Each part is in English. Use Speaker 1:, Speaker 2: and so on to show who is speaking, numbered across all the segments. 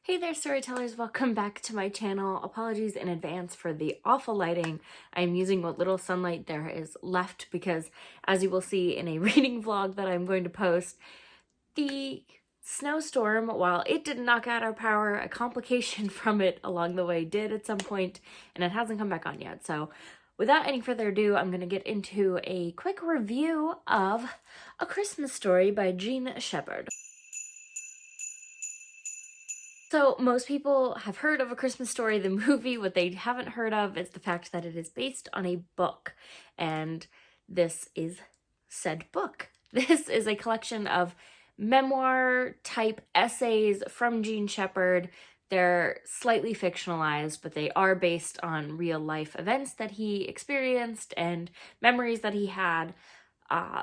Speaker 1: Hey there, storytellers. Welcome back to my channel. Apologies in advance for the awful lighting. I'm using what little sunlight there is left because, as you will see in a reading vlog that I'm going to post, the snowstorm, while it didn't knock out our power, a complication from it along the way did at some point, and it hasn't come back on yet. So without any further ado, I'm going to get into a quick review of A Christmas Story by Jean Shepherd. So most people have heard of A Christmas Story, the movie. What they haven't heard of is the fact that it is based on a book, and this is said book. This is a collection of memoir-type essays from Jean Shepherd. They're slightly fictionalized, but they are based on real-life events that he experienced and memories that he had.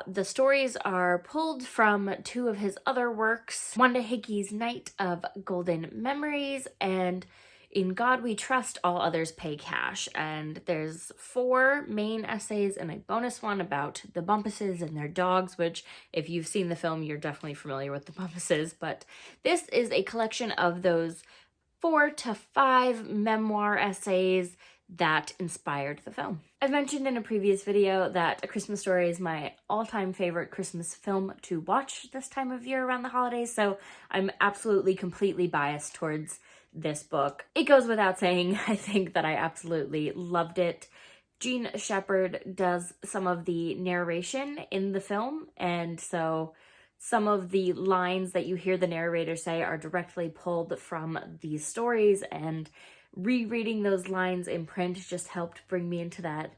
Speaker 1: The stories are pulled from two of his other works, Wanda Hickey's Night of Golden Memories and In God We Trust, All Others Pay Cash. And there's 4 main essays and a bonus one about the Bumpuses and their dogs, which if you've seen the film, you're definitely familiar with the Bumpuses. But this is a collection of those 4 to 5 memoir essays that inspired the film. I've mentioned in a previous video that A Christmas Story is my all-time favorite Christmas film to watch this time of year around the holidays, so I'm absolutely completely biased towards this book. It goes without saying, I think that I absolutely loved it. Jean Shepherd does some of the narration in the film, and so some of the lines that you hear the narrator say are directly pulled from these stories, and rereading those lines in print just helped bring me into that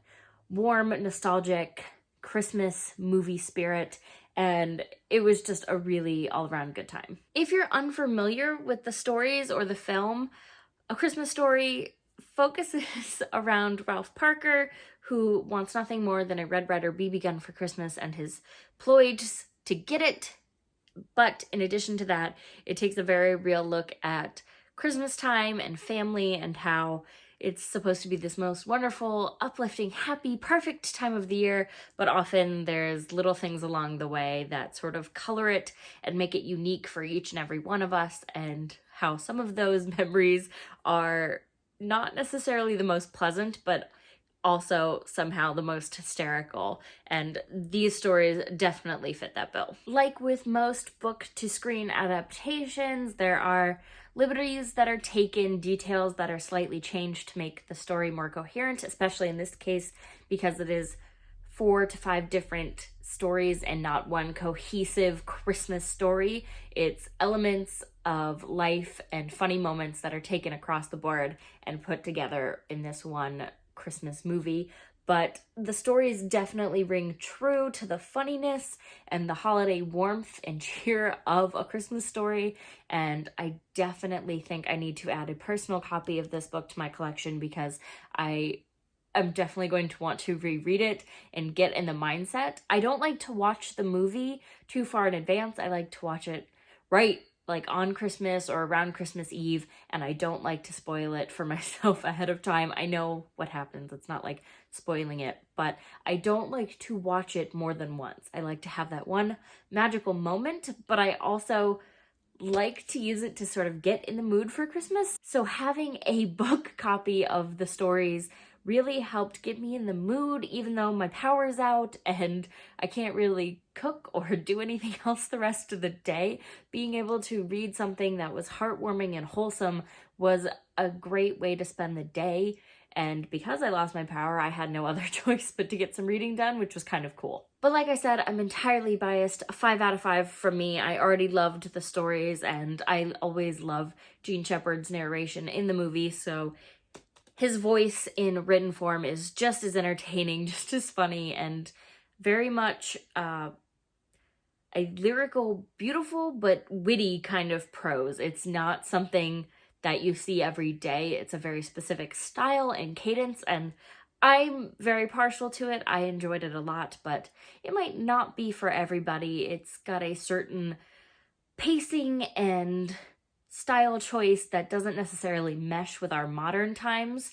Speaker 1: warm, nostalgic Christmas movie spirit, and it was just a really all-around good time. If you're unfamiliar with the stories or the film, A Christmas Story focuses around Ralph Parker, who wants nothing more than a Red Ryder BB gun for Christmas and his ploys to get it. But in addition to that, it takes a very real look at Christmas time and family and how it's supposed to be this most wonderful, uplifting, happy, perfect time of the year, but often there's little things along the way that sort of color it and make it unique for each and every one of us, and how some of those memories are not necessarily the most pleasant, but also somehow the most hysterical, and these stories definitely fit that bill. Like with most book-to-screen adaptations, there are liberties that are taken, details that are slightly changed to make the story more coherent, especially in this case because it is 4 to 5 different stories and not one cohesive Christmas story. It's elements of life and funny moments that are taken across the board and put together in this one Christmas movie, but the stories definitely ring true to the funniness and the holiday warmth and cheer of A Christmas Story, and I definitely think I need to add a personal copy of this book to my collection because I'm definitely going to want to reread it and get in the mindset. I don't like to watch the movie too far in advance. I like to watch it right like on Christmas or around Christmas Eve, and I don't like to spoil it for myself ahead of time. I know what happens. It's not like spoiling it, but I don't like to watch it more than once. I like to have that one magical moment, but I also like to use it to sort of get in the mood for Christmas. So having a book copy of the stories really helped get me in the mood, even though my power's out and I can't really cook or do anything else the rest of the day. Being able to read something that was heartwarming and wholesome was a great way to spend the day. And because I lost my power, I had no other choice but to get some reading done, which was kind of cool. But like I said, I'm entirely biased. 5 out of 5 from me. I already loved the stories, and I always love Jean Shepherd's narration in the movie, so his voice in written form is just as entertaining, just as funny, and very much a lyrical, beautiful, but witty kind of prose. It's not something that you see every day. It's a very specific style and cadence, and I'm very partial to it. I enjoyed it a lot, but it might not be for everybody. It's got a certain pacing and style choice that doesn't necessarily mesh with our modern times.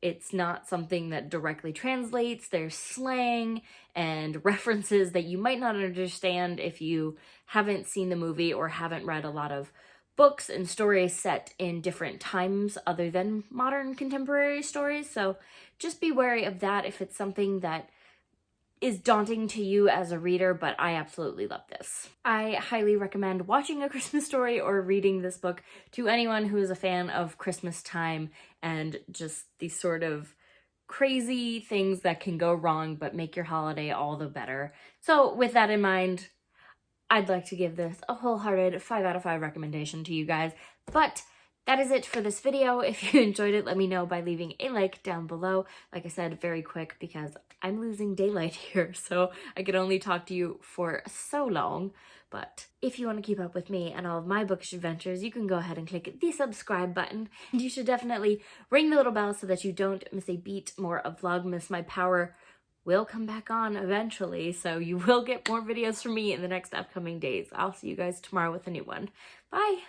Speaker 1: It's not something that directly translates. There's slang and references that you might not understand if you haven't seen the movie or haven't read a lot of books and stories set in different times other than modern contemporary stories, so just be wary of that if it's something that is daunting to you as a reader, but I absolutely love this. I highly recommend watching A Christmas Story or reading this book to anyone who is a fan of Christmas time and just these sort of crazy things that can go wrong but make your holiday all the better. So with that in mind, I'd like to give this a wholehearted 5 out of 5 recommendation to you guys. But that is it for this video. If you enjoyed it, let me know by leaving a like down below. Like I said, very quick because I'm losing daylight here, so I could only talk to you for so long. But if you want to keep up with me and all of my bookish adventures, you can go ahead and click the subscribe button. And you should definitely ring the little bell so that you don't miss a beat more of Vlogmas. My power will come back on eventually, so you will get more videos from me in the next upcoming days. I'll see you guys tomorrow with a new one. Bye!